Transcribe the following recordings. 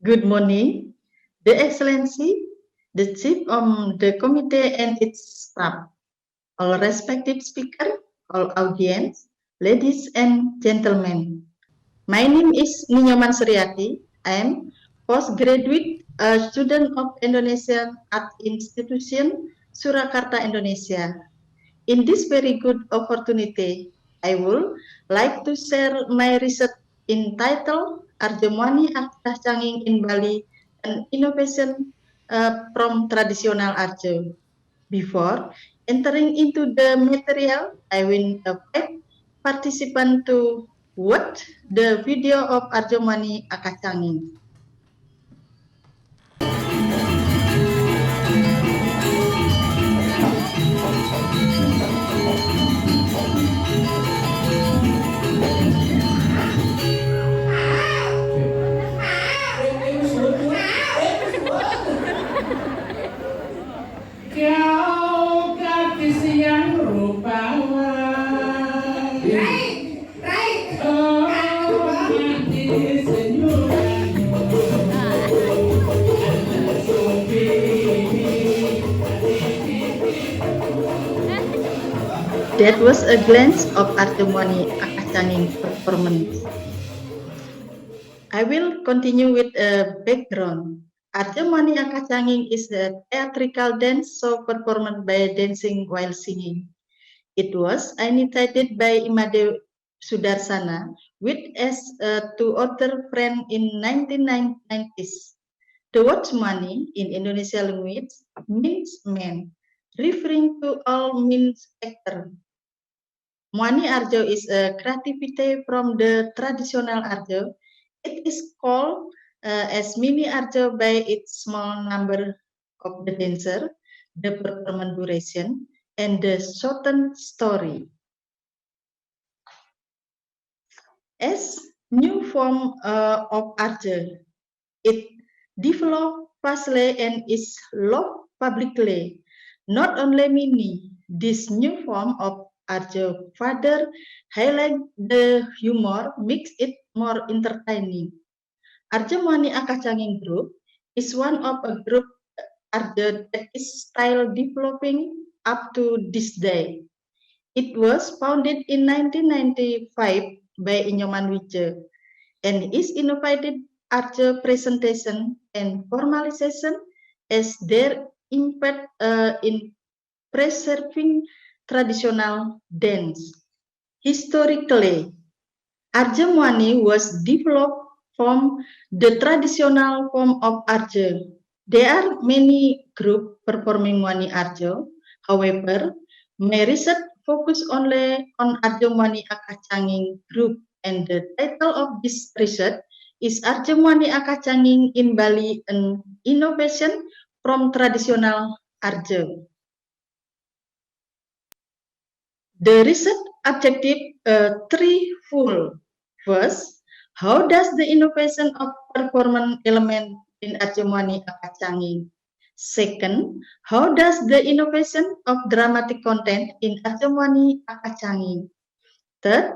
Good morning, The Excellency, the Chief of the Committee and its staff, all respected speakers, all audience, ladies and gentlemen. My name is Ninyoman Suryati. I am postgraduate student of Indonesian Art Institution, Surakarta, Indonesia. In this very good opportunity, I would like to share my research entitled Arjemwani Arca Canging in Bali, an innovation from traditional Arjo. Before entering into the material, I will invite participants to watch the video of Arjemwani Arca Canging. Kau gadis yang rupawan, oh gadis senyuman, That was a glance of Arjemwani Arca Canging performance. I will continue with a background. Arjemwani Arca Canging is a theatrical dance show performed by dancing while singing. It was initiated by Imade Sudarsana with as two other friends in 1990s. The word money in Indonesia language means man, referring to all means actor. Muani Arjo is a creativity from the traditional Arjo. It is called as mini Arjo by its small number of the dancer, the performance duration, and the shortened story. As new form of Arjo, it developed fastly and is loved publicly. Not only mini, this new form of Arjo further highlight the humor, makes it more entertaining. Arjemwani Arca Canging Group is one of a group Arjo that is still developing up to this day. It was founded in 1995 by Inyoman Wijaya and is innovated Arjo presentation and formalization as their impact in preserving traditional dance. Historically, Arjemwani was developed from the traditional form of Arjo. There are many groups performing Mwani Arjo. However, my research focus only on Arjemwani Arca Canging group, and the title of this research is Arjemwani Arca Canging in Bali, an innovation from traditional Arjo. The research objective threefold. First, how does the innovation of performance element in Arjemwani Arca Canging? Second, how does the innovation of dramatic content in Arjemwani Arca Canging? Third,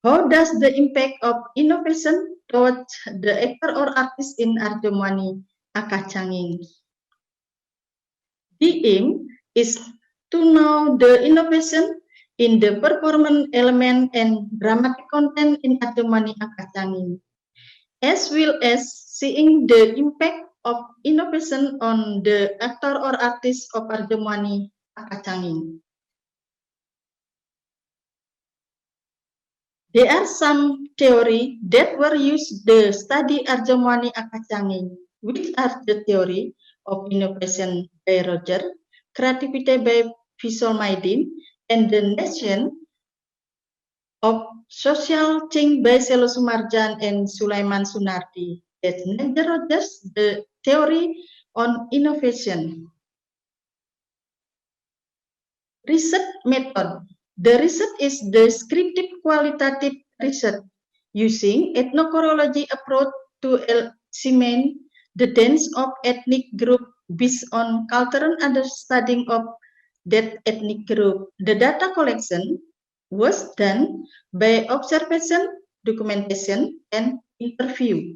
how does the impact of innovation towards the actor or artist in Arjemwani Arca Canging? The aim is to know the innovation in the performance element and dramatic content in Arjemwani Arca Canging, as well as seeing the impact of innovation on the actor or artist of Arjemwani Arca Canging. There are some theory that were used to study Arjemwani Arca Canging, which are the theory of innovation by Roger, creativity by Visual Maidin, and the nation of social change by Selo Sumarjan and Sulaiman Sunardi. That's neither Rogers, the theory on innovation. Research method. The research is descriptive qualitative research using ethnochronology approach to examine the dance of ethnic group based on cultural understanding of that ethnic group. The data collection was done by observation, documentation, and interview.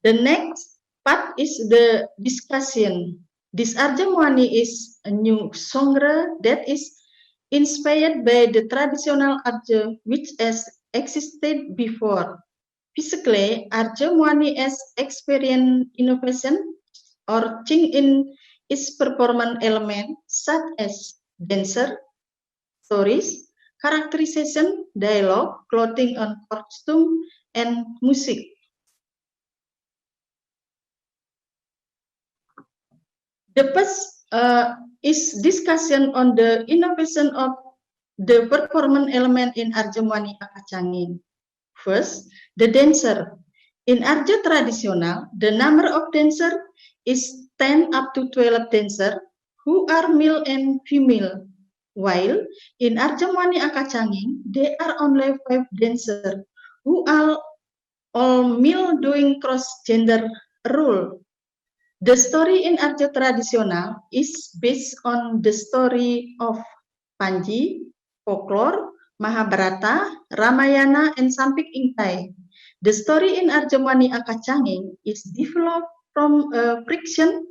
The next part is the discussion. This Arja Muani is a new genre that is inspired by the traditional Arja which has existed before. Physically, Arja Muani has experienced innovation or change in its performance element such as dancer, stories, characterization, dialogue, clothing and costume, and music. The first is discussion on the innovation of the performance element in Arja Muani Akacangin. First, the dancer. In Arja traditional, the number of dancer is 10 up to 12 dancer who are male and female. While in Arja Muani Akacangin, there are only 5 dancer who are all male doing cross-gender role. The story in Arja traditional is based on the story of Panji, folklore, Mahabharata, Ramayana, and Sampik Ingtai. The story in Arja Muani Akacangin is developed from a friction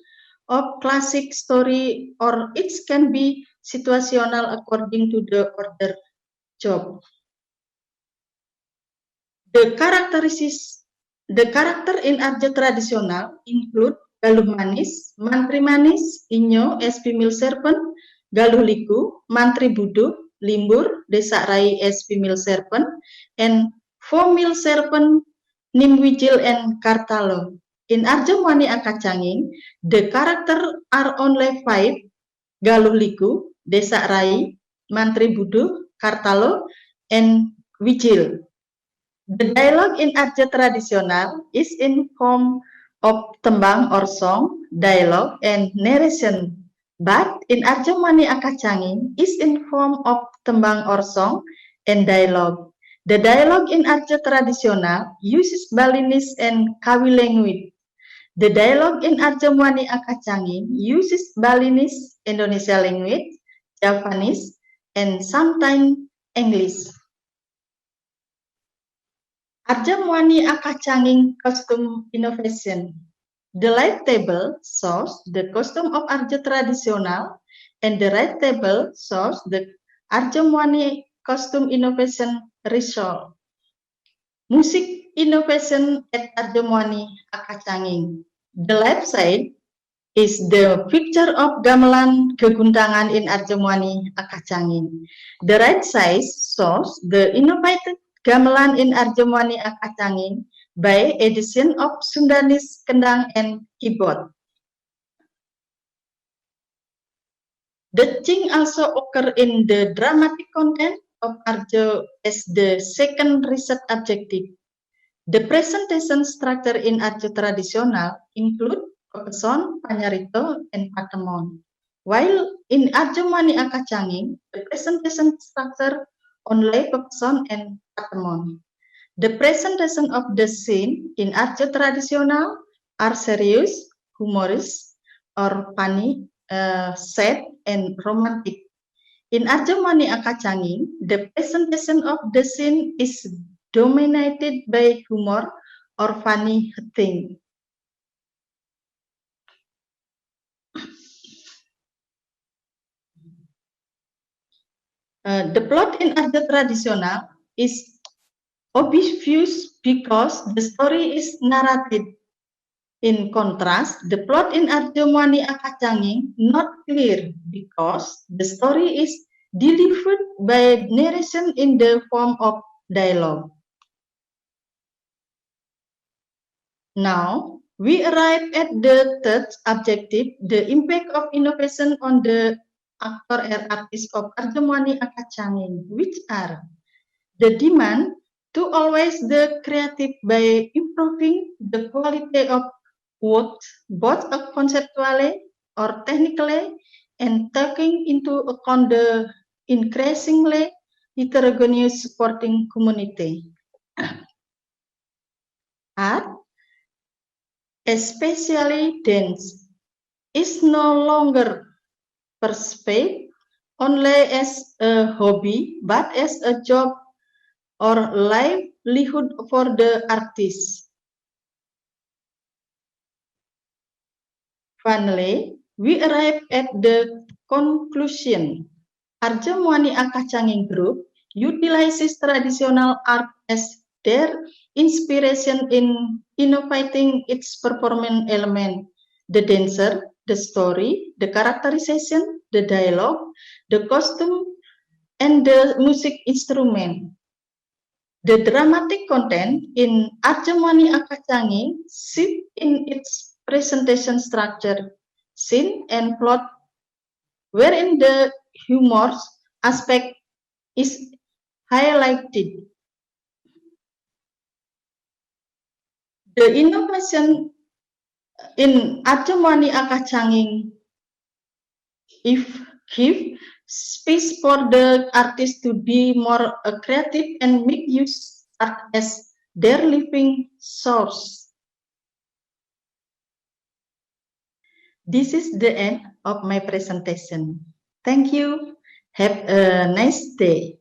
of classic story, or it can be situational according to the order job. The character in Arja traditional include Galuh Manis, Mantri Manis, Inyo as female serpent, Galuh Liku, Mantri Buduk, Limbur, Desak Rai as female serpent, and 4 male serpent, Nimwijil and Kartalo. In Arja Muani Akacangin, the character are only 5, Galuh Liku, Desak Rai, Mantri Buduk, Kartalo, and Wijil. The dialogue in Arja traditional is in form of tembang or song, dialogue, and narration. But in Arja Muani Akacangin is in form of tembang or song and dialogue. The dialogue in Arja traditional uses Balinese and Kawi language. The dialogue in Arja Muani Akacangin uses Balinese, Indonesia language, Javanese, and sometimes English. Arja Muani Akacangin costume innovation. The left table shows the costume of Arja traditional, and the right table shows the Arja Muani costume innovation result. Music innovation at Arja Muani Akacangin. The left side is the picture of gamelan geguntangan in Arja Muani Akacangin. The right side shows the innovated gamelan in Arja Muani Akacangin by addition of Sundanese kendang and keyboard. The change also occur in the dramatic content of Arja as the second research objective. The presentation structure in Arja traditional include pepeson, panyarito, and patemon. While in Arja Muani Akacangin, the presentation structure only pepeson and patemon. The presentation of the scene in Arja traditional are serious, humorous, or funny, sad, and romantic. In Arja Muani Akacangin, the presentation of the scene is dominated by humor or funny thing. The plot in Arja traditional is obvious because the story is narrated. In contrast, the plot in Arja Muani Akacangin not clear because the story is delivered by narration in the form of dialogue. Now, we arrive at the third objective, the impact of innovation on the actor and artist of Arja Muani Akacangin, which are the demand to always the creative by improving the quality of work, both conceptually or technically, and taking into account the increasingly heterogeneous supporting community. Art, especially dance, is no longer perceived only as a hobby, but as a job or livelihood for the artist. Finally, we arrive at the conclusion. Arja Muani Akacangin Group utilizes traditional art as their inspiration in innovating its performance element, the dancer, the story, the characterization, the dialogue, the costume, and the music instrument. The dramatic content in Arja Muani Akacangin shift in its presentation structure, scene, and plot, wherein the humor aspect is highlighted. The innovation in Arja Muani Akacangin give space for the artist to be more creative and make use art as their living source. This is the end of my presentation. Thank you. Have a nice day.